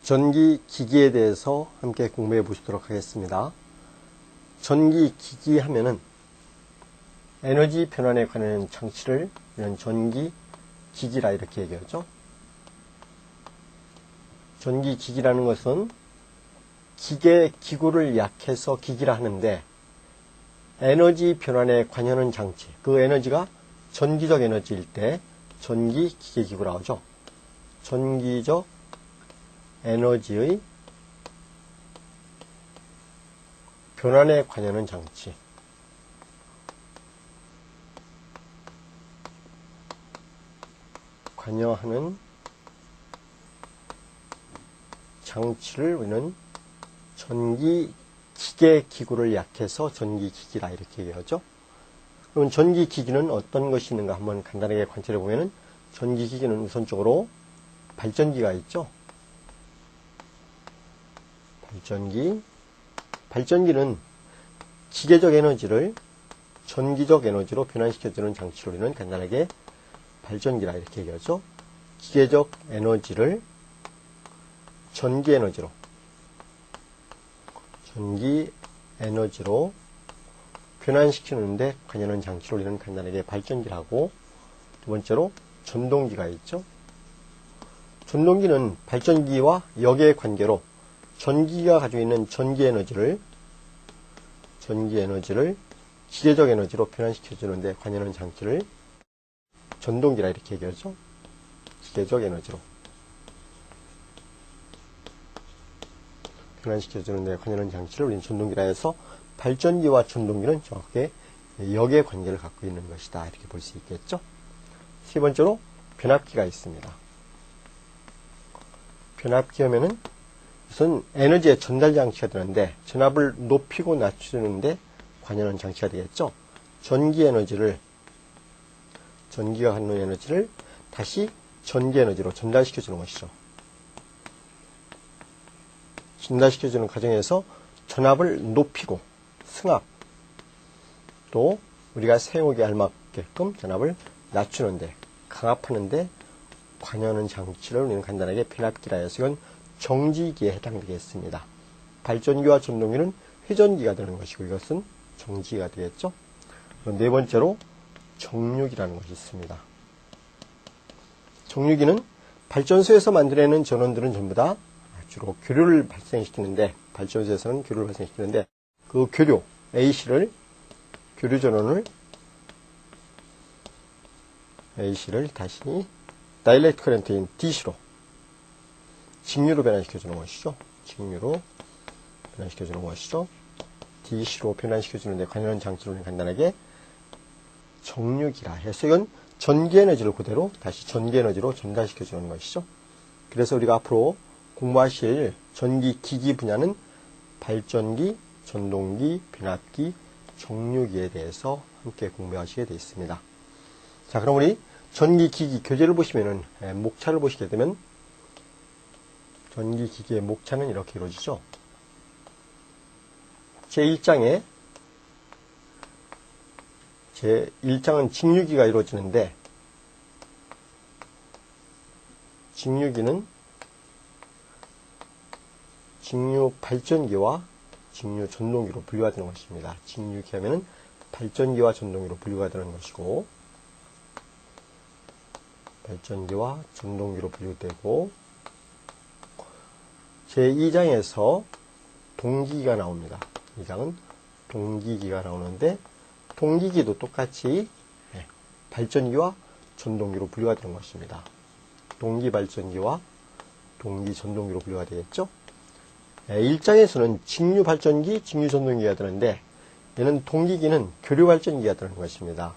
전기기기에 대해서 함께 공부해 보시도록 하겠습니다. 전기기기 하면은 에너지 변환에 관한 장치를 이런 전기기기라 이렇게 얘기하죠. 전기기기라는 것은 기계, 기구를 약해서 기기라 하는데 에너지 변환에 관여하는 장치, 그 에너지가 전기적 에너지일 때 전기기계기구라고 하죠. 전기적 에너지의 변환에 관여하는 장치. 관여하는 장치를 우리는 전기기계기구를 약해서 전기기기라 이렇게 얘기하죠. 그럼 전기기기는 어떤 것이 있는가 한번 간단하게 관찰해 보면은 전기기기는 우선적으로 발전기가 있죠. 발전기는 기계적 에너지를 전기적 에너지로 변환시켜주는 장치로 우리는 간단하게 발전기라 이렇게 얘기하죠. 기계적 에너지를 전기 에너지로 변환시키는데 관여하는 장치로 우리는 간단하게 발전기라고, 두 번째로 전동기가 있죠. 전동기는 발전기와 역의 관계로 전기가 가지고 있는 전기 에너지를 기계적 에너지로 변환시켜주는데 관여하는 장치를 전동기라 이렇게 얘기하죠. 기계적 에너지로 변환시켜주는데 관여하는 장치를 우리는 전동기라 해서 발전기와 전동기는 정확하게 역의 관계를 갖고 있는 것이다 이렇게 볼 수 있겠죠. 세 번째로 변압기가 있습니다. 변압기 하면은 우선 에너지의 전달 장치가 되는데 전압을 높이고 낮추는데 관여하는 장치가 되겠죠. 전기가 갖는 에너지를 다시 전기 에너지로 전달시켜주는 것이죠. 전달시켜주는 과정에서 전압을 높이고 승합, 또 우리가 사용하기에 알맞게끔 전압을 낮추는데, 강압하는데 관여하는 장치를 우리는 간단하게 변압기라 해서 이건 정지기에 해당되겠습니다. 발전기와 전동기는 회전기가 되는 것이고 이것은 정지기가 되겠죠. 네 번째로 정류기라는 것이 있습니다. 정류기는 발전소에서 만들어내는 전원들은 전부 다 주로 교류를 발생시키는데, 발전소에서는 교류를 발생시키는데 그 교류 A씨를, 교류 전원을 A씨를 다시 다이렉트 커런트인 D씨로, 직류로 변환시켜주는 것이죠. 직류로 변환시켜주는 것이죠. DC로 변환시켜주는데 관여하는 장치를 간단하게 정류기라 해서 이건 전기에너지를 그대로 다시 전기에너지로 전달시켜주는 것이죠. 그래서 우리가 앞으로 공부하실 전기기기 분야는 발전기, 전동기, 변압기, 정류기에 대해서 함께 공부하시게 되어 있습니다. 자, 그럼 우리 전기기기 교재를 보시면은 목차를 보시게 되면 전기기기의 목차는 이렇게 이루어지죠. 제1장은 직류기가 이루어지는데, 직류기는 직류 발전기와 직류 전동기로 분류가 되는 것입니다. 직류기 하면은 발전기와 전동기로 분류가 되는 것이고, 발전기와 전동기로 분류되고, 제2장에서 동기기가 나옵니다. 2장은 동기기가 나오는데, 동기기도 똑같이 발전기와 전동기로 분류가 되는 것입니다. 동기 발전기와 동기 전동기로 분류가 되겠죠. 1장에서는 직류 발전기, 직류 전동기가 되는데, 얘는 동기기는 교류 발전기가 되는 것입니다.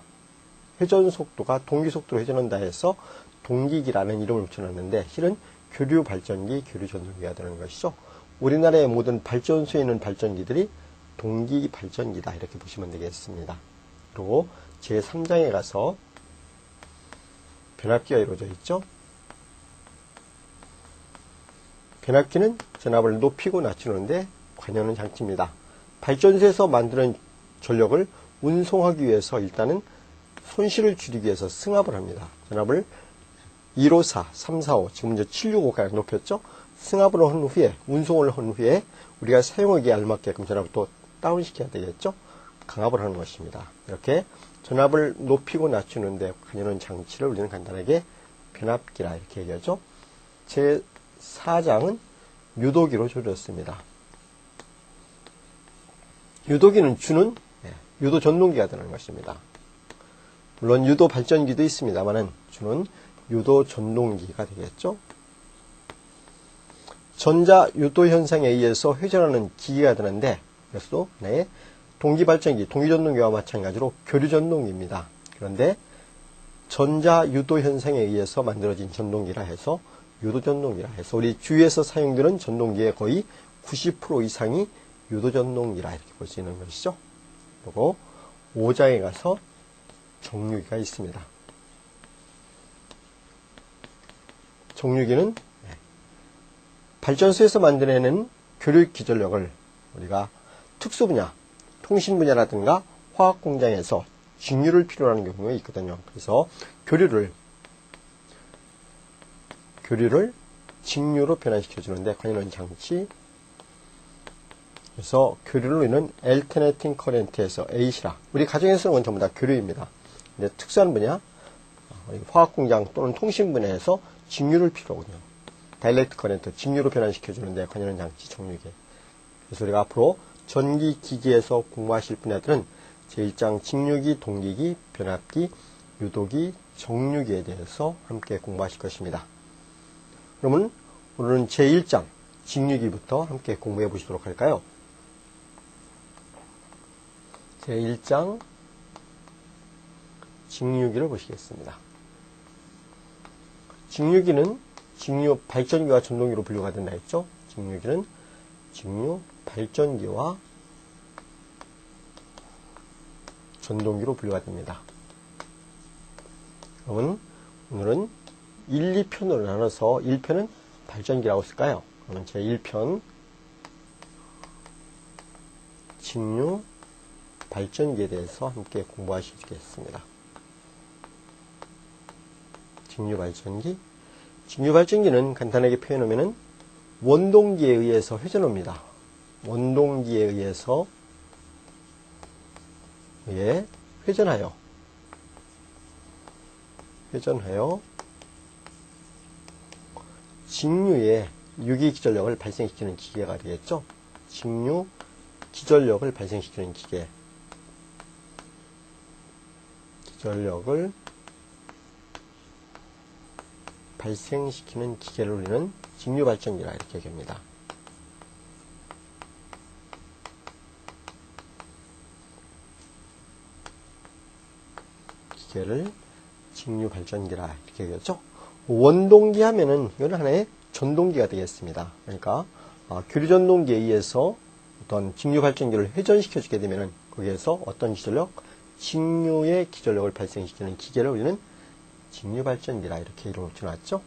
회전 속도가 동기 속도로 회전한다 해서 동기기라는 이름을 붙여놨는데, 실은 교류 발전기, 교류 전동기가 되는 것이죠. 우리나라의 모든 발전소에 있는 발전기들이 동기 발전기다 이렇게 보시면 되겠습니다. 그리고 제3장에 가서 변압기가 이루어져 있죠. 변압기는 전압을 높이고 낮추는데 관여하는 장치입니다. 발전소에서 만드는 전력을 운송하기 위해서 일단은 손실을 줄이기 위해서 승합을 합니다. 전압을 154, 345, 지금 이제 765까지 높였죠? 승합을 한 후에, 운송을 한 후에 우리가 사용하기에 알맞게끔 전압을 또 다운시켜야 되겠죠? 강압을 하는 것입니다. 이렇게 전압을 높이고 낮추는데 관여하는 장치를 우리는 간단하게 변압기라 이렇게 얘기하죠. 제 4장은 유도기로 조졌습니다. 유도기는 주는 유도 전동기가 되는 것입니다. 물론 유도 발전기도 있습니다만은 주는 유도 전동기가 되겠죠. 전자 유도 현상에 의해서 회전하는 기기가 되는데 그래서 동기 발전기, 동기 전동기와 마찬가지로 교류 전동기입니다. 그런데 전자 유도 현상에 의해서 만들어진 전동기라 해서 유도 전동기라 해서 우리 주위에서 사용되는 전동기의 거의 90% 이상이 유도 전동기라 이렇게 볼 수 있는 것이죠. 그리고 5장에 가서 정류기가 있습니다. 정류기는 발전소에서 만들어내는 교류 기전력을 우리가 특수 분야, 통신 분야라든가 화학 공장에서 직류를 필요로 하는 경우가 있거든요. 그래서 교류를 직류로 변환시켜 주는데 관여하는 장치. 그래서 교류를 우리는 alternating current에서 AC라. 우리 가정에서 쓰는 건 전부 다 교류입니다. 근데 특수한 분야, 화학 공장 또는 통신 분야에서 직류를 필요로 하거든요. 다이렉트 커렌트, 직류로 변환시켜 주는데 관여하는 장치 정류기. 그래서 우리가 앞으로 전기 기기에서 공부하실 분야들은 제1장 직류기, 동기기, 변압기, 유도기, 정류기에 대해서 함께 공부하실 것입니다. 그러면 오늘은 제1장 직류기부터 함께 공부해 보시도록 할까요? 제1장 직류기를 보시겠습니다. 직류기는 직류 발전기와 전동기로 분류가 된다 했죠? 직류기는 직류 발전기와 전동기로 분류가 됩니다. 그러면 오늘은 1, 2편으로 나눠서 1편은 발전기라고 쓸까요? 그러면 제1편 직류 발전기에 대해서 함께 공부하시겠습니다. 직류 발전기. 직류 발전기는 간단하게 표현하면 원동기에 의해서 회전합니다. 원동기에 의해서 회전하여 직류의 유기기전력을 발생시키는 기계가 되겠죠. 직류 기전력을 발생시키는 기계. 기전력을 발생시키는 기계를 우리는 직류 발전기라 이렇게 얘기합니다. 기계를 직류 발전기라 이렇게 얘기하죠. 원동기 하면은 이건 하나의 전동기가 되겠습니다. 그러니까 교류 전동기에 의해서 어떤 직류 발전기를 회전시켜 주게 되면은 거기에서 어떤 기전력, 직류의 기전력을 발생시키는 기계를 우리는 직류 발전기라 이렇게 이름을 붙여놨죠.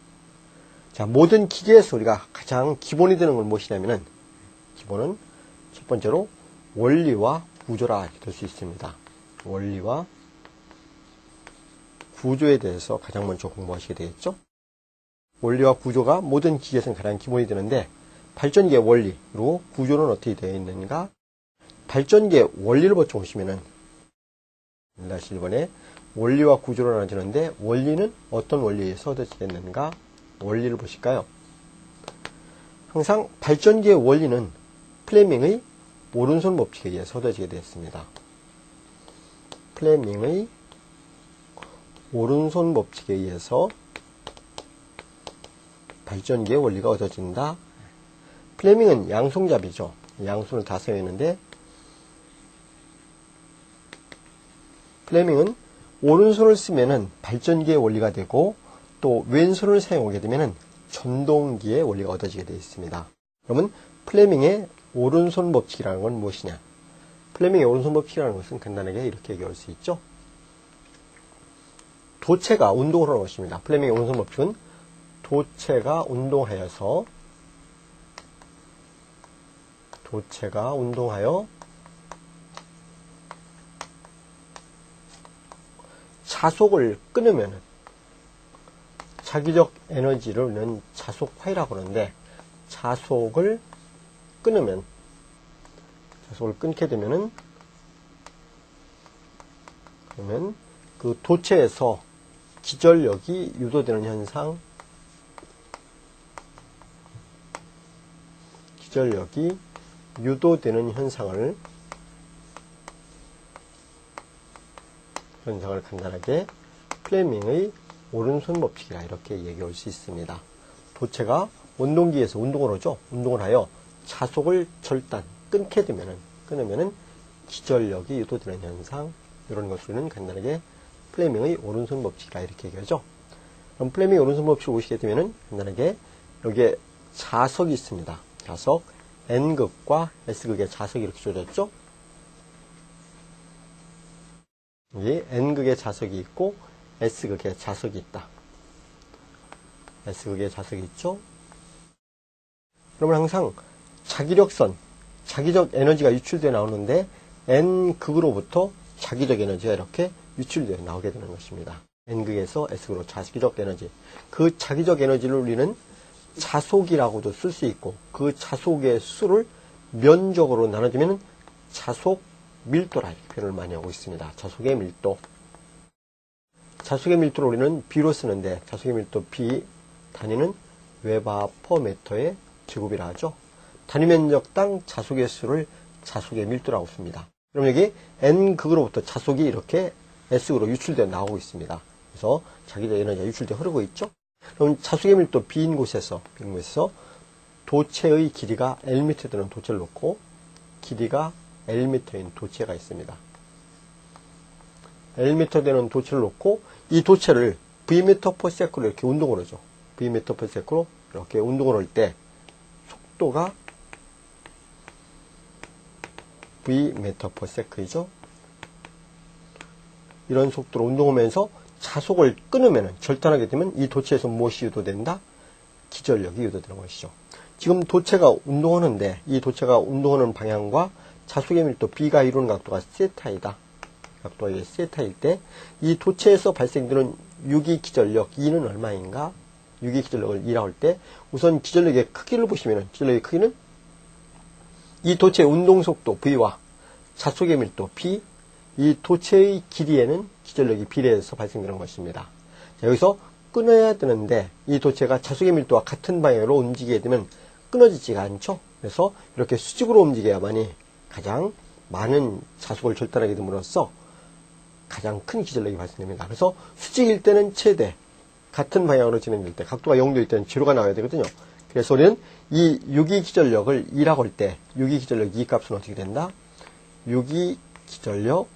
자, 모든 기계에서 우리가 가장 기본이 되는 건 무엇이냐면은 기본은 첫 번째로 원리와 구조라 이렇게 될 수 있습니다. 원리와 구조에 대해서 가장 먼저 공부하시게 되겠죠. 원리와 구조가 모든 기계에서는 가장 기본이 되는데 발전기의 원리로 구조는 어떻게 되어 있는가? 발전기의 원리를 먼저 보시면은 1-1번에 원리와 구조로 나눠지는데 원리는 어떤 원리에서 얻어지겠는가? 원리를 보실까요? 항상 발전기의 원리는 플레밍의 오른손 법칙에 의해서 얻어지게 되었습니다. 플레밍의 오른손 법칙에 의해서 발전기의 원리가 얻어진다. 플레밍은 양손잡이죠. 양손을 다 사용했는데 플레밍은 오른손을 쓰면은 발전기의 원리가 되고 또 왼손을 사용하게 되면은 전동기의 원리가 얻어지게 되어 있습니다. 그러면 플레밍의 오른손 법칙이라는 건 무엇이냐? 플레밍의 오른손 법칙이라는 것은 간단하게 이렇게 얘기할 수 있죠. 도체가 운동을 하는 것입니다. 플레밍의 오른손 법칙은 도체가 운동하여 자속을 자기적 에너지를 우리는 자속화이라고 하는데, 자속을 끊으면, 자속을 끊게 되면은, 그러면 그 도체에서 기전력이 유도되는 현상, 기전력이 유도되는 현상을 간단하게 플레밍의 오른손 법칙이라 이렇게 얘기할 수 있습니다. 도체가 원동기에서 운동을 하죠. 운동을 하여 자속을 끊으면은 기전력이 유도되는 현상, 이런 것을 우리는 간단하게 플레밍의 오른손 법칙이라 이렇게 얘기하죠. 그럼 플레밍의 오른손 법칙을 보시게 되면은 간단하게 여기에 자석이 있습니다. 자석, N극과 S극의 자석이 이렇게 주어졌죠. 여기 N극의 자석이 있고 S극의 자석이 있다. S극의 자석이 있죠. 그러면 항상 자기력선, 자기적 에너지가 유출되어 나오는데 N극으로부터 자기적 에너지가 이렇게 유출되어 나오게 되는 것입니다. N극에서 S극으로 자기적 에너지. 그 자기적 에너지를 우리는 자속이라고도 쓸 수 있고, 그 자속의 수를 면적으로 나눠주면 자속 밀도라 이렇게 표현을 많이 하고 있습니다. 자속의 밀도. 자속의 밀도를 우리는 B로 쓰는데, 자속의 밀도 B 단위는 웨바 퍼 미터의 제곱이라 하죠. 단위 면적당 자속의 수를 자속의 밀도라고 씁니다. 그럼 여기 N극으로부터 자속이 이렇게 S극으로 유출되어 나오고 있습니다. 그래서 자기적 에너지가 유출되어 흐르고 있죠. 그럼 자속의 밀도 B인 곳에서 도체의 길이가 Lm 되는 도체를 놓고 길이가 Lm인 도체가 있습니다. Lm 되는 도체를 놓고 이 도체를 Vm/s로 이렇게 운동을 하죠. Vm/s로 이렇게 운동을 할 때 속도가 Vm/s이죠. 이런 속도로 운동하면서 자속을 끊으면, 절단하게 되면 이 도체에서 무엇이 유도된다? 기전력이 유도되는 것이죠. 지금 도체가 운동하는데 이 도체가 운동하는 방향과 자속의 밀도 B가 이루는 각도가 세타이다. 각도가 세타일 때 이 도체에서 발생되는 유기 기전력 E는 얼마인가? 유기 기전력을 E라고 할 때 우선 기전력의 크기를 보시면, 기전력의 크기는 이 도체의 운동 속도 V와 자속의 밀도 P, 이 도체의 길이에는 기전력이 비례해서 발생되는 것입니다. 자, 여기서 끊어야 되는데 이 도체가 자속의 밀도와 같은 방향으로 움직이게 되면 끊어지지가 않죠. 그래서 이렇게 수직으로 움직여야만이 가장 많은 자속을 절단하게 됨으로써 가장 큰 기전력이 발생됩니다. 그래서 수직일 때는 최대, 같은 방향으로 진행될 때, 각도가 0도일 때는 제로가 나와야 되거든요. 그래서 우리는 이 유기 기전력을 2라고 할 때, 유기 기전력 2 값은 어떻게 된다? 유기 기전력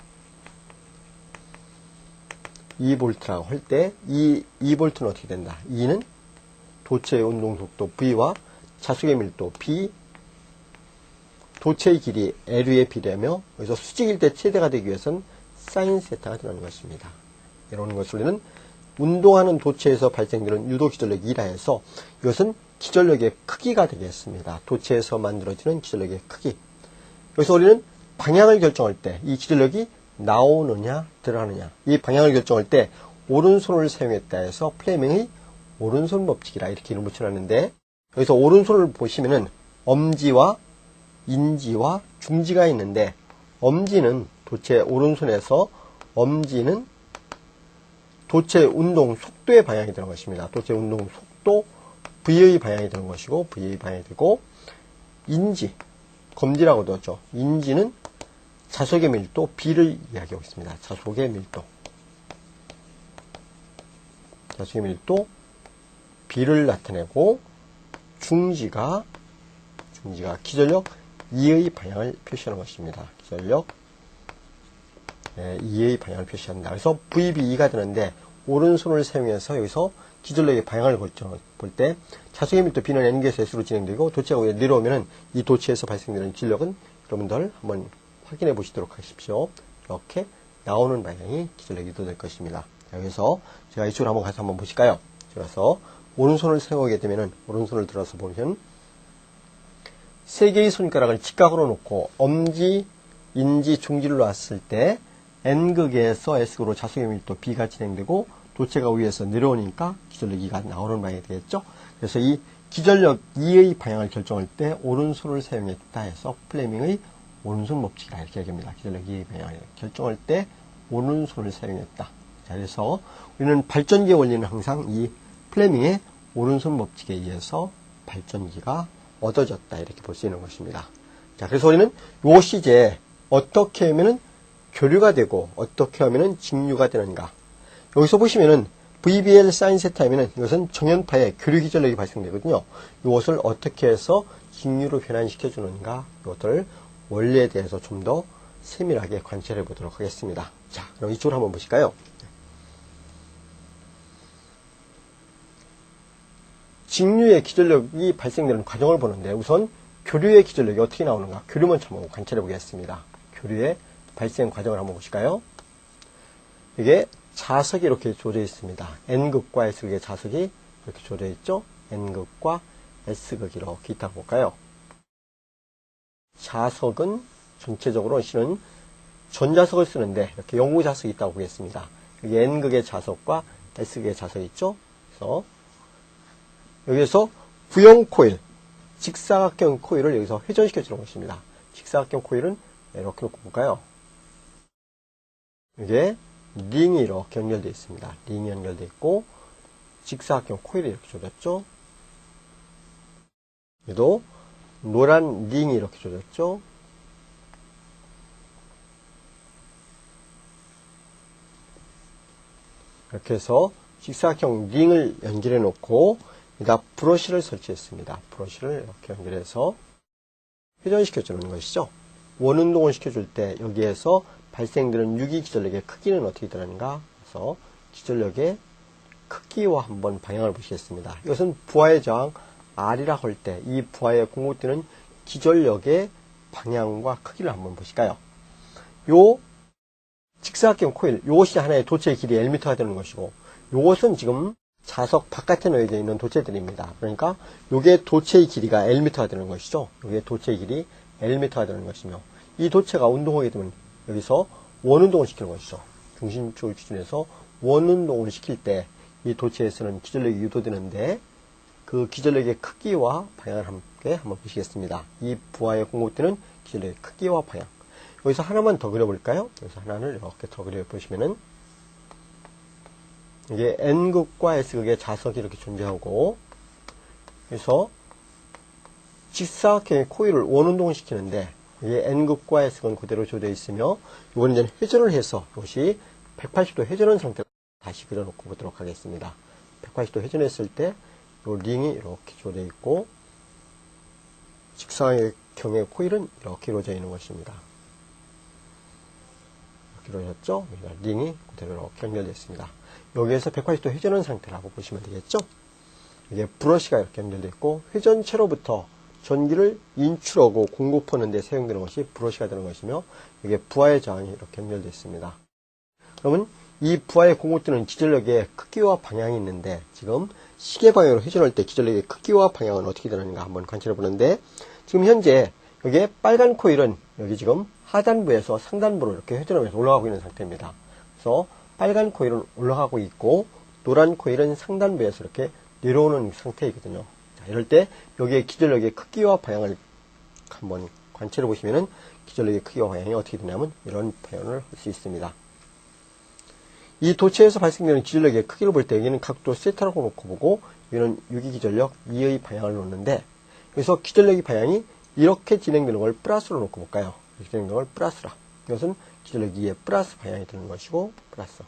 2V라고 할 때, 이 2V는 어떻게 된다? 2는 도체의 운동 속도 V와 자속의 밀도 P, 도체의 길이 L에 비례하며, 여기서 수직일 때 최대가 되기 위해서는 사인 세타가 들어가는 것입니다. 이런 것을 우리는 운동하는 도체에서 발생되는 유도 기전력 2라 해서 이것은 기전력의 크기가 되겠습니다. 도체에서 만들어지는 기전력의 크기. 여기서 우리는 방향을 결정할 때 이 기전력이 나오느냐 들어가느냐, 이 방향을 결정할 때 오른손을 사용했다 해서 플레밍의 오른손 법칙이라 이렇게 이름을 붙여놨는데, 여기서 오른손을 보시면은 엄지와 인지와 중지가 있는데, 엄지는 도체 오른손에서 엄지는 도체 운동 속도의 방향이 되는 것입니다. 도체 운동 속도 V의 방향이 되는 것이고, V의 방향이 되고, 인지, 검지라고도 하죠. 인지는 자속의 밀도 B를 이야기하고 있습니다. 자속의 밀도. 자속의 밀도 B를 나타내고, 중지가 기전력 2의 방향을 표시하는 것입니다. 기전력 2의 방향을 표시합니다. 그래서 VB2가 되는데, 오른손을 사용해서 여기서 기전력의 방향을 볼 때 자속의 밀도 B는 N개에서 S로 진행되고, 도체가 위에 내려오면은 이 도체에서 발생되는 기전력은 여러분들 한번 확인해 보시도록 하십시오. 이렇게 나오는 방향이 기전력이 유도될 것입니다. 여기서 제가 이쪽으로 한번 가서 한번 보실까요? 그래서 오른손을 사용하게 되면은, 오른손을 들어서 보면 세 개의 손가락을 직각으로 놓고 엄지, 인지, 중지를 놨을 때 N극에서 S극으로 자속의 밀도 B가 진행되고, 도체가 위에서 내려오니까 기절력 2가 나오는 방향이 되겠죠. 그래서 이 기절력 2의 방향을 결정할 때 오른손을 사용했다 해서 플레밍의 오른손 법칙이라 이렇게 얘기합니다. 기절력 2의 방향을 결정할 때 오른손을 사용했다. 자, 그래서 우리는 발전기의 원리는 항상 이 플레밍의 오른손 법칙에 의해서 발전기가 얻어졌다 이렇게 볼 수 있는 것입니다. 자, 그래서 우리는 요 시제에 어떻게 하면은 교류가 되고 어떻게 하면은 직류가 되는가. 여기서 보시면은 VBL 사인 세타 하면은 이것은 정연파의 교류 기절력이 발생되거든요. 이것을 어떻게 해서 직류로 변환시켜 주는가, 이것들 원리에 대해서 좀 더 세밀하게 관찰해 보도록 하겠습니다. 자, 그럼 이쪽으로 한번 보실까요? 직류의 기절력이 발생되는 과정을 보는데 우선 교류의 기절력이 어떻게 나오는가, 교류 먼저 한번 관찰해 보겠습니다. 교류의 발생 과정을 한번 보실까요? 이게 자석이 이렇게 조져 있습니다. N극과 S극의 자석이 이렇게 조져 있죠? N극과 S극 이렇게 있다고 볼까요? 자석은 전체적으로 실은 전자석을 쓰는데 이렇게 영구 자석이 있다고 보겠습니다. 여기 N극의 자석과 S극의 자석이 있죠? 그래서 여기에서 구형 코일, 직사각형 코일을 여기서 회전시켜 주는 것입니다. 직사각형 코일은 이렇게 놓고 볼까요? 이게 링이 이렇게 연결되어 있습니다. 링이 연결되어 있고 직사각형 코일이 이렇게 조졌죠. 얘도 노란 링이 이렇게 조졌죠. 이렇게 해서 직사각형 링을 연결해 놓고 여기다 브러쉬를 설치했습니다. 브러쉬를 이렇게 연결해서 회전시켜 주는 것이죠. 원운동을 시켜줄 때 여기에서 발생되는 유기 기절력의 크기는 어떻게 되는가? 그래서 기절력의 크기와 한번 방향을 보시겠습니다. 이것은 부하의 저항 R이라고 할 때 이 부하에 공급되는 기절력의 방향과 크기를 한번 보실까요? 요 직사각형 코일, 요것이 하나의 도체의 길이 Lm가 되는 것이고, 요것은 지금 자석 바깥에 놓여져 있는 도체들입니다. 그러니까 요게 도체의 길이가 Lm가 되는 것이죠. 요게 도체의 길이 Lm가 되는 것이며, 이 도체가 운동하게 되면 여기서 원운동을 시키는 것이죠. 중심축을 기준해서 원운동을 시킬 때 이 도체에서는 기절력이 유도되는데 그 기절력의 크기와 방향을 함께 한번 보시겠습니다. 이 부하에 공급되는 기절력의 크기와 방향. 여기서 하나만 더 그려볼까요? 여기서 하나를 이렇게 더 그려보시면은 이게 N극과 S극의 자석이 이렇게 존재하고, 그래서 직사각형의 코일을 원운동을 시키는데 이게 N극과 S극은 그대로 조져 있으며 이거는 이제 회전을 해서 이것이 180도 회전한 상태로 다시 그려놓고 보도록 하겠습니다. 180도 회전했을 때 이 링이 이렇게 조져 있고 직사각형의 코일은 이렇게 이루어져 있는 것입니다. 이렇게 이루어졌죠? 링이 그대로 이렇게 연결되어 있습니다. 여기에서 180도 회전한 상태라고 보시면 되겠죠? 이게 브러쉬가 이렇게 연결되어 있고 회전체로부터 전기를 인출하고 공급하는 데 사용되는 것이 브러쉬가 되는 것이며 이게 부하의 저항이 이렇게 연결되어 있습니다. 그러면 이 부하에 공급되는 기절력의 크기와 방향이 있는데 지금 시계 방향으로 회전할 때 기절력의 크기와 방향은 어떻게 되는가 한번 관찰해 보는데 지금 현재 여기에 빨간 코일은 여기 지금 하단부에서 상단부로 이렇게 회전하면서 올라가고 있는 상태입니다. 그래서 빨간 코일은 올라가고 있고 노란 코일은 상단부에서 이렇게 내려오는 상태이거든요. 자, 이럴 때 여기에 기절력의 크기와 방향을 한번 관찰해 보시면은 기절력의 크기와 방향이 어떻게 되냐면 이런 표현을 할 수 있습니다. 이 도체에서 발생되는 기절력의 크기를 볼 때 여기는 각도 세타라고 놓고 보고 여기는 유기기절력 2의 방향을 놓는데 여기서 기절력의 방향이 이렇게 진행되는 걸 플러스로 놓고 볼까요? 이렇게 진행되는 걸 플러스라. 이것은 기절력 2의 플러스 방향이 되는 것이고 플러스.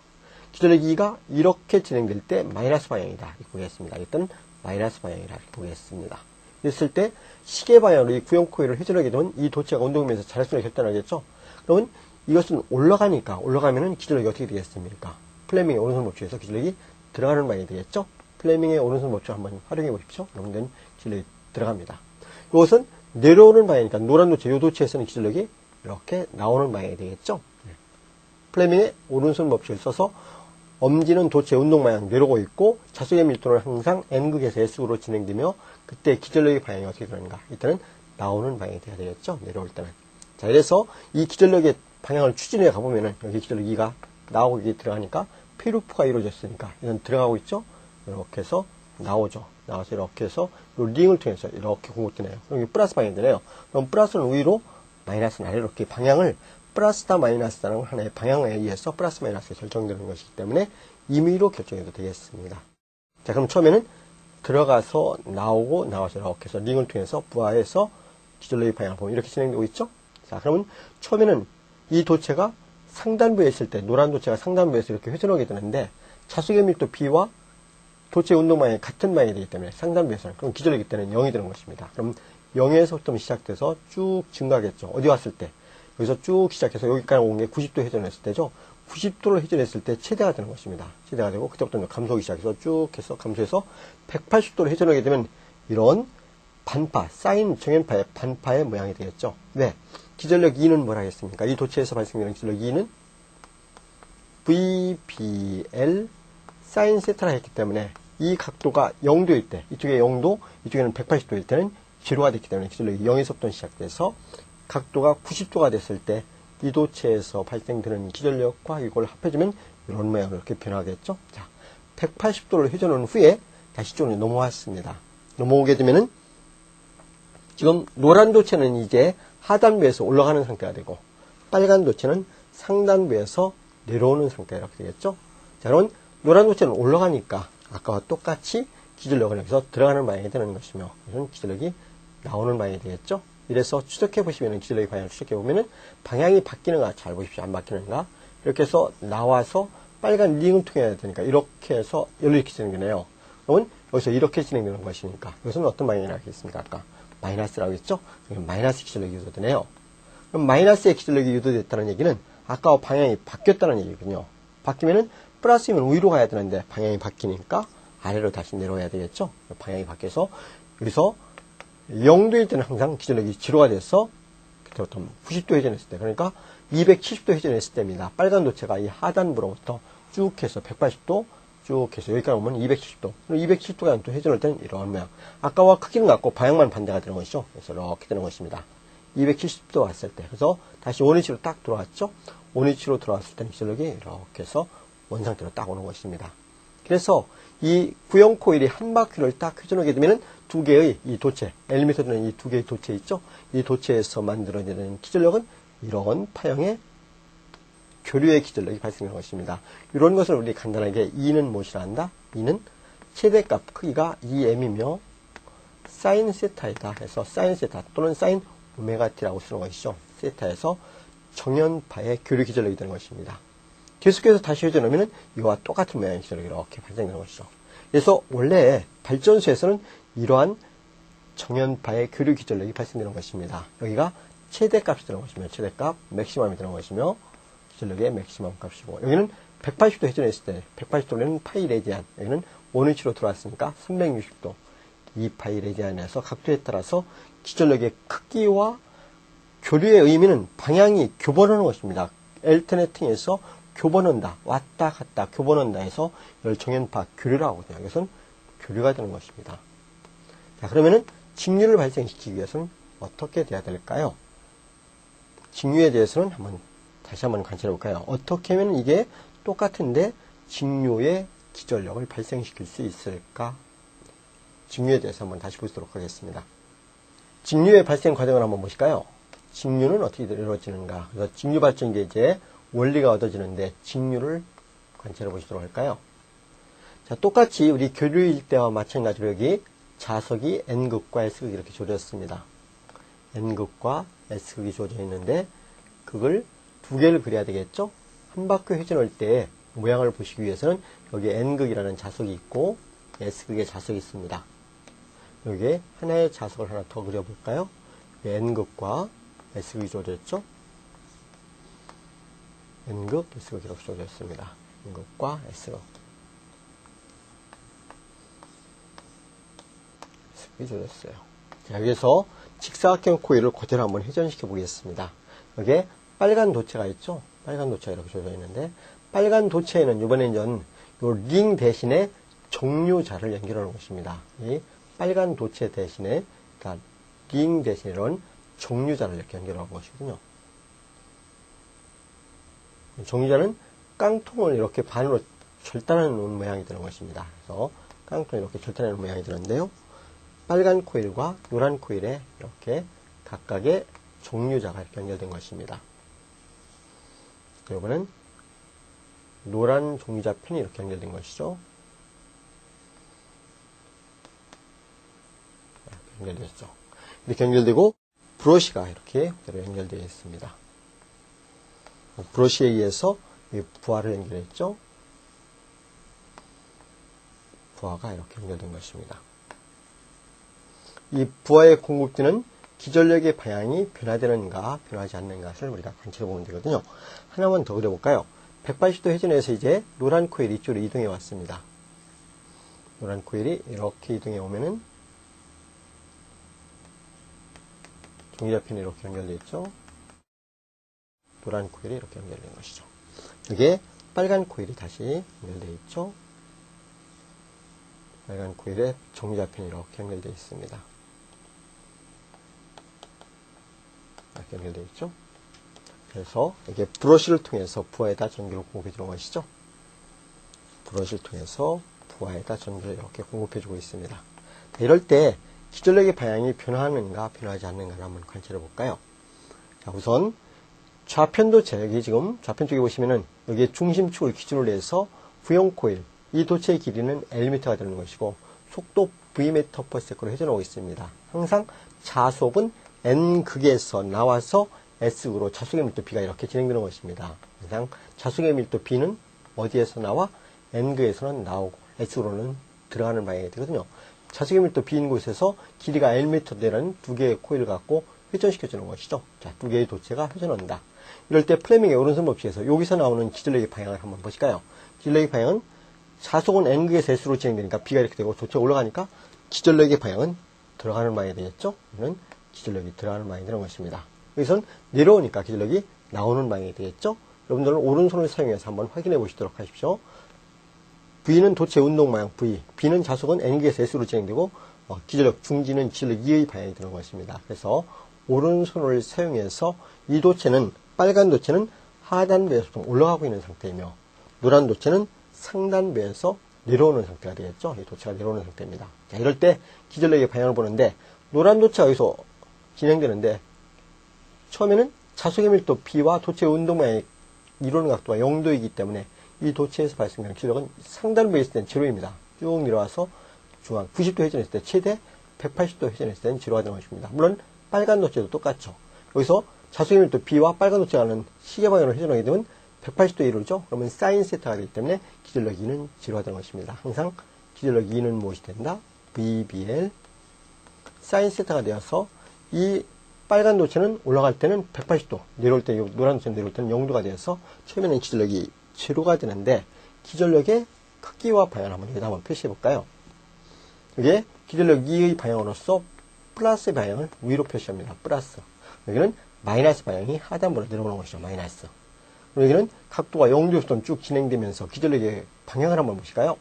기절력 2가 이렇게 진행될 때 마이너스 방향이다. 이렇게 보겠습니다. 일단 마이너스 방향이라 이렇게 보겠습니다. 이랬을 때 시계 방향으로 이 구형 코일을 회전하게 되면 이 도체가 운동하면서 자력순환이 결단하겠죠? 그러면 이것은 올라가니까 올라가면은 기절력이 어떻게 되겠습니까? 플레밍의 오른손 법칙에서 기절력이 들어가는 방향이 되겠죠? 플레밍의 오른손 법칙을 한번 활용해 보십시오. 그러면 기절력이 들어갑니다. 이것은 내려오는 방향이니까 노란 도체, 이 도체에서는 기절력이 이렇게 나오는 방향이 되겠죠? 플레밍의 오른손 법칙을 써서 엄지는 도체 운동 방향 내려오고 있고 자석의 밀도는 항상 N극에서 S극으로 진행되며 그때 기절력의 방향이 어떻게 되는가? 이때는 나오는 방향이 돼야 되겠죠? 내려올 때는. 자, 이래서 이 기절력의 방향을 추진해 가보면은 여기 기절력 2가 나오고 들어가니까 피루프가 이루어졌으니까 이건 들어가고 있죠. 이렇게 해서 나오죠. 나와서 이렇게 해서 이 링을 통해서 이렇게 공급되네요. 그럼 이게 플러스 방향이 되네요. 그럼 플러스는 위로, 마이너스는 아래로 이렇게 방향을 플러스다 마이너스다라는 하나의 방향에 의해서 플러스 마이너스가 결정되는 것이기 때문에 임의로 결정해도 되겠습니다. 자, 그럼 처음에는 들어가서 나오고 나와서 이렇게 해서 링을 통해서 부하해서 기절력의 방향을 보면 이렇게 진행되고 있죠. 자, 그러면 처음에는 이 도체가 상단부에 있을 때 노란 도체가 상단부에서 이렇게 회전하게 되는데 자석의 밀도 B와 도체 운동 방향이 같은 방향이 되기 때문에 상단부에서는 그럼 기절력이 때는 0이 되는 것입니다. 그럼 0에서부터 시작돼서 쭉 증가하겠죠. 어디 왔을 때 여기서 쭉 시작해서 여기까지 온 게 90도 회전했을 때죠. 90도를 회전했을 때 최대가 되는 것입니다. 최대가 되고 그때부터 감소하기 시작해서 쭉 해서 감소해서 180도를 회전하게 되면 이런 반파, 사인 정연파의 반파의 모양이 되겠죠. 네. 기절력 2는 뭐라 했습니까? 이 도체에서 발생되는 기절력 2는 VBL 사인 세타라 했기 때문에 이 각도가 0도일 때, 이쪽에 0도, 이쪽에는 180도일 때는 제로가 됐기 때문에 기절력이 0에서부터 시작돼서 각도가 90도가 됐을 때 이 도체에서 발생되는 기절력과 이걸 합해주면 이런 모양으로 이렇게 변하겠죠. 자, 180도를 회전한 후에 다시 쪽으로 넘어왔습니다. 넘어오게 되면은 지금 노란 도체는 이제 하단부에서 올라가는 상태가 되고 빨간 도체는 상단부에서 내려오는 상태가 이렇게 되겠죠. 자, 그럼 노란 도체는 올라가니까 아까와 똑같이 기절력을 여기서 들어가는 방향이 되는 것이며 이건 기절력이 나오는 방향이 되겠죠. 이래서 추적해 보시면 기절력의 방향을 추적해 보면은 방향이 바뀌는가 잘 보십시오. 안 바뀌는가. 이렇게 해서 나와서 빨간 링을 통해야 되니까 이렇게 해서 이렇게 진행되네요. 그러면 여기서 이렇게 진행되는 것이니까 이것은 어떤 방향이라고 했습니까? 아까 마이너스라고 했죠? 마이너스 기절력이 유도되네요. 그럼 마이너스의 기절력이 유도됐다는 얘기는 아까와 방향이 바뀌었다는 얘기군요. 바뀌면은 플러스이면 위로 가야 되는데 방향이 바뀌니까 아래로 다시 내려와야 되겠죠? 방향이 바뀌어서 여기서 0도일 때는 항상 기절력이 제로가 돼서 그때부터 90도 회전했을 때 그러니까 270도 회전했을 때입니다. 빨간 도체가 이 하단부로부터 쭉 해서 180도 쭉 해서 여기까지 오면 270도 270도가 또 회전할 때는 이런 모양 아까와 크기는 같고 방향만 반대가 되는 것이죠. 그래서 이렇게 되는 것입니다. 270도 왔을 때 그래서 다시 원위치로 딱 들어왔죠. 원위치로 들어왔을 때는 기절력이 이렇게 해서 원상태로 딱 오는 것입니다. 그래서 이 구형 코일이 한 바퀴를 딱 회전하게 되면 두 개의 이 도체, 엘리미터는 이 두 개의 도체 있죠? 이 도체에서 만들어지는 기절력은 이런 파형의 교류의 기절력이 발생하는 것입니다. 이런 것을 우리 간단하게 E는 무엇이라 한다? E는 최대값 크기가 2m이며 사인 세타이다 해서 사인 세타 또는 사인 오메가 t라고 쓰는 것이죠. 세타에서 정연파의 교류 기절력이 되는 것입니다. 계속해서 다시 회전하면 이와 똑같은 모양의 기절력이 이렇게 발생되는 것이죠. 그래서 원래 발전소에서는 이러한 정연파의 교류 기절력이 발생되는 것입니다. 여기가 최대값이 되는 것이며 최대값 맥시멈이 되는 것이며 기절력의 맥시멈 값이고 여기는 180도 회전했을 때 180도는 파이 레디안 여기는 원위치로 들어왔으니까 360도 2파이 레디안에서 각도에 따라서 기절력의 크기와 교류의 의미는 방향이 교번하는 것입니다. 엘터네팅에서 교번한다, 왔다 갔다 교번한다 해서 이걸 정연파 교류라고 하거든요. 이것은 교류가 되는 것입니다. 자, 그러면은 직류를 발생시키기 위해서는 어떻게 돼야 될까요? 직류에 대해서는 다시 한번 관찰해 볼까요? 어떻게 하면 이게 똑같은데 직류의 기절력을 발생시킬 수 있을까? 직류에 대해서 한번 다시 보도록 하겠습니다. 직류의 발생 과정을 한번 보실까요? 직류는 어떻게 이루어지는가? 그래서 직류 발전기에 이제 원리가 얻어지는데 직류를 관찰해 보시도록 할까요? 자, 똑같이 우리 교류일 때와 마찬가지로 여기 자석이 N극과 S극이 이렇게 조졌습니다. N극과 S극이 조져 있는데 그걸 두 개를 그려야 되겠죠? 한 바퀴 회전할 때 모양을 보시기 위해서는 여기 N극이라는 자석이 있고 S극의 자석이 있습니다. 여기에 하나의 자석을 하나 더 그려볼까요? N극과 S극이 조져 있죠? N극, S극 이렇게 조져 있습니다. N극과 S극. S극이 조졌어요. 자, 여기서 직사각형 코일을 그대로 한번 회전시켜 보겠습니다. 여기에 빨간 도체가 있죠? 빨간 도체가 이렇게 조져 있는데, 빨간 도체에는 이번에는 요 링 대신에 정류자를 연결하는 것입니다. 이 빨간 도체 대신에, 그러니까 링 대신에 이런 정류자를 이렇게 연결하는 것이거든요. 정류자는 깡통을 이렇게 반으로 절단해 놓은 모양이 되는 것입니다. 그래서 깡통이 이렇게 절단해 놓은 모양이 되는데요. 빨간 코일과 노란 코일에 이렇게 각각의 종류자가 이렇게 연결된 것입니다. 이번엔 노란 종류자 핀이 이렇게 연결된 것이죠. 연결되었죠. 이렇게 연결되고 브러쉬가 이렇게 연결되어 있습니다. 브러쉬에 의해서 부하를 연결했죠. 부하가 이렇게 연결된 것입니다. 이 부하에 공급되는 기전력의 방향이 변화되는가 변화하지 않는가를 우리가 관찰해 보면 되거든요. 하나만 더 그려볼까요? 180도 회전해서 이제 노란 코일이 이쪽으로 이동해 왔습니다. 노란 코일이 이렇게 이동해 오면은 종이자핀이 이렇게 연결되어 있죠. 노란 코일이 이렇게 연결된 것이죠. 여기에 빨간 코일이 다시 연결되어 있죠. 빨간 코일에 종이자핀이 이렇게 연결되어 있습니다. 이렇게 연결되어 있죠. 그래서 이게 브러쉬를 통해서 부하에다 전기를 공급해 주는 것이죠. 브러쉬를 통해서 부하에다 전기를 이렇게 공급해 주고 있습니다. 이럴 때 기전력의 방향이 변화하는가 변화하지 않는가를 한번 관찰해 볼까요? 자, 우선 좌편도체, 여기 지금 좌편 쪽에 보시면은 여기에 중심축을 기준으로 해서 V형 코일, 이 도체의 길이는 Lm가 되는 것이고 속도 Vm/s로 회전하고 있습니다. 항상 자속은 N극에서 나와서 S극으로 자속의 밀도 B가 이렇게 진행되는 것입니다. 항상 자속의 밀도 B는 어디에서 나와? N극에서는 나오고 S극으로는 들어가는 방향이 되거든요. 자속의 밀도 B인 곳에서 길이가 Lm 되는 두 개의 코일을 갖고 회전시켜주는 것이죠. 자, 두 개의 도체가 회전한다. 이럴 때 플레밍의 오른손 법칙에서 여기서 나오는 기전력의 방향을 한번 보실까요? 기전력의 방향은 자속은 N극에서 S로 진행되니까 B가 이렇게 되고 도체가 올라가니까 기전력의 방향은 들어가는 방향이 되겠죠? 이는 기전력이 들어가는 방향이 되는 것입니다. 여기선 내려오니까 기전력이 나오는 방향이 되겠죠? 여러분들은 오른손을 사용해서 한번 확인해 보시도록 하십시오. V는 도체 운동 방향 V, B는 자속은 N극에서 S로 진행되고 기전력 중지는 기전력 2의 방향이 되는 것입니다. 그래서 오른손을 사용해서 이 도체는 빨간 도체는 하단부에서 좀 올라가고 있는 상태이며 노란 도체는 상단부에서 내려오는 상태가 되겠죠. 이 도체가 내려오는 상태입니다. 자, 이럴 때 기전력의 방향을 보는데 노란 도체가 여기서 진행되는데 처음에는 자속의 밀도 B와 도체의 운동 방향이 이루는 각도가 0도이기 때문에 이 도체에서 발생하는 기전력은 상단부에 있을 때는 제로입니다. 쭉 내려와서 중앙 90도 회전했을 때 최대 180도 회전했을 때는 제로가 되는 것입니다. 물론 빨간 도체도 똑같죠. 여기서 자속의 밀도 B와 빨간 도체가 하는 시계 방향으로 회전하게 되면 180도에 이루죠. 그러면 사인 세타가 되기 때문에 기전력 2는 제로가 되는 것입니다. 항상 기전력 2는 무엇이 된다? VBL 사인 세타가 되어서 이 빨간 도체는 올라갈 때는 180도, 내려올 때 노란 도체는 내려올 때는 0도가 되어서 처음에는 기전력이 제로가 되는데 기전력의 크기와 방향을 여기다 한번 표시해 볼까요? 이게 기전력 2의 방향으로서 플러스 방향을 위로 표시합니다. 플러스. 여기는 마이너스 방향이 하단부로 내려오는 것이죠. 마이너스. 여기는 각도가 0도에서 쭉 진행되면서 기전력의 방향을 한번 보실까요?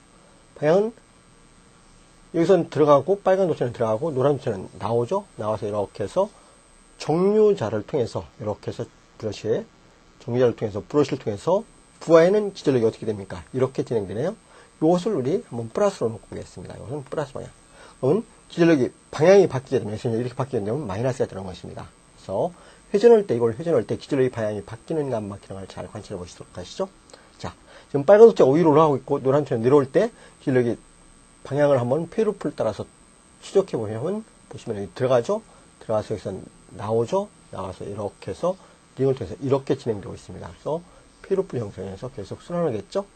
방향은 여기선 들어가고 빨간 도체는 들어가고 노란 도체는 나오죠. 나와서 이렇게 해서 정류자를 통해서 이렇게 해서 브러쉬에 정류자를 통해서 브러쉬를 통해서 부하에는 기전력이 어떻게 됩니까? 이렇게 진행되네요. 이것을 우리 한번 플러스로 놓고 보겠습니다. 이것은 플러스 방향. 그러면 기전력이 방향이 바뀌게 되면 이렇게 바뀌게 되면 마이너스가 되는 것입니다. 그래서 회전할 때 이걸 회전할 때 기전력의 방향이 바뀌는가 안 바뀌는가를 잘 관찰해 보시도록 하시죠. 자, 지금 빨간 도체가 위로 올라가고 있고 노란 도체가 내려올 때 기전력이 방향을 한번 페루프를 따라서 추적해 보면 보시면 여기 들어가죠. 들어가서 여기서 나오죠. 나와서 이렇게 해서 링을 통해서 이렇게 진행되고 있습니다. 그래서 페루프 형성해서 계속 순환하겠죠.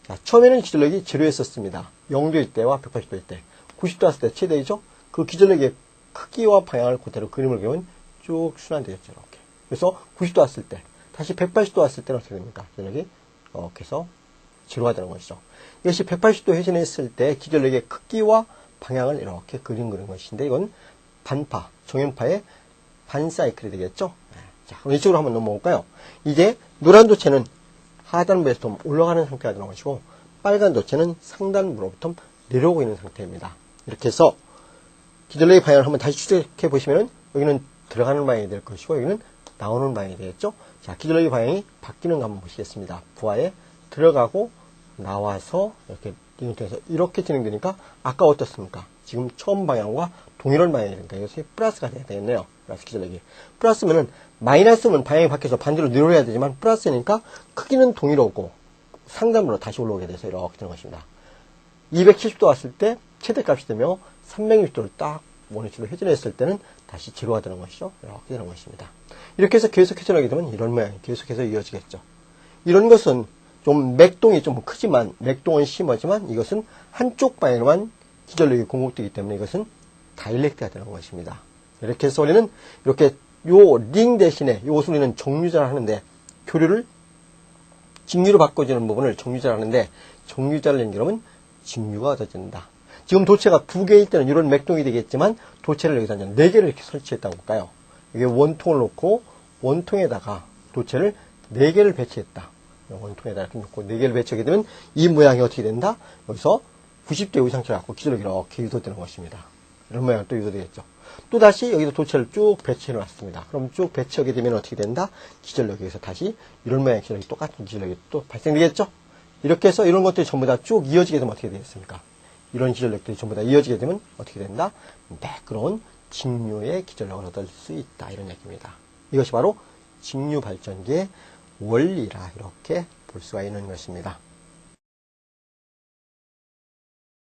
자, 처음에는 기전력이 제로였었습니다. 0도일 때와 180도일 때. 90도 왔을 때 최대이죠. 그 기전력의 크기와 방향을 그대로 그림을 그리면 쭉 순환되겠죠. 이렇게. 그래서 90도 왔을 때, 다시 180도 왔을 때는 어떻게 됩니까? 기전력이 이렇게 해서 제로가 되는 것이죠. 이것이 180도 회전했을 때 기전력의 크기와 방향을 이렇게 그린 것인데 이건 반파, 정연파의 반사이클이 되겠죠. 자, 그럼 이쪽으로 한번 넘어올까요? 이제 노란 도체는 하단부에서 좀 올라가는 상태가 되는 것이고 빨간 도체는 상단부로부터 내려오고 있는 상태입니다. 이렇게 해서 기전력의 방향을 한번 다시 추적해 보시면 여기는 들어가는 방향이 될 것이고 여기는 나오는 방향이 되겠죠. 자, 기전력의 방향이 바뀌는 거 한번 보시겠습니다. 부하에 들어가고 나와서 이렇게 링을 통해서 이렇게 진행되니까 아까 어떻습니까? 지금 처음 방향과 동일한 방향이니까 이것이 플러스가 돼야 되겠네요. 플러스 기절력이. 플러스면은 마이너스면 방향이 바뀌어서 반대로 내려야 되지만 플러스니까 크기는 동일하고 상단으로 다시 올라오게 돼서 이렇게 되는 것입니다. 270도 왔을 때 최대값이 되며 360도를 딱 원위치로 회전했을 때는 다시 제로가 되는 것이죠. 이렇게 되는 것입니다. 이렇게 해서 계속 회전하게 되면 이런 모양이 계속해서 이어지겠죠. 이런 것은 좀 맥동이 좀 크지만 맥동은 심하지만 이것은 한쪽 방향으로만 기절력이 공급되기 때문에 이것은 다일렉트가 되는 것입니다. 이렇게 해서 우리는 이렇게 요 링 대신에 요 소리는 정류자를 하는데 교류를 직류로 바꿔주는 부분을 정류자를 하는데 정류자를 연결하면 직류가 얻어진다. 지금 도체가 2개일 때는 이런 맥동이 되겠지만 도체를 여기다 4개를 이렇게 설치했다고 볼까요? 이게 원통을 놓고 원통에다가 도체를 4개를 배치했다. 원통에다 이렇게 놓고 4개를 배치하게 되면 이 모양이 어떻게 된다? 여기서 90도 이상처럼 갖고 기절력이 이렇게 유도되는 것입니다. 이런 모양이 또 유도되겠죠. 또 다시 여기다 도체를 쭉 배치해 놨습니다. 그럼 쭉 배치하게 되면 어떻게 된다? 기절력에서 다시 이런 모양의 기절력이 똑같은 기절력이 또 발생되겠죠? 이렇게 해서 이런 것들이 전부 다 쭉 이어지게 되면 어떻게 되겠습니까? 이런 기절력들이 전부 다 이어지게 되면 어떻게 된다? 매끄러운 직류의 기절력을 얻을 수 있다. 이런 얘기입니다. 이것이 바로 직류 발전기의 원리라 이렇게 볼 수가 있는 것입니다.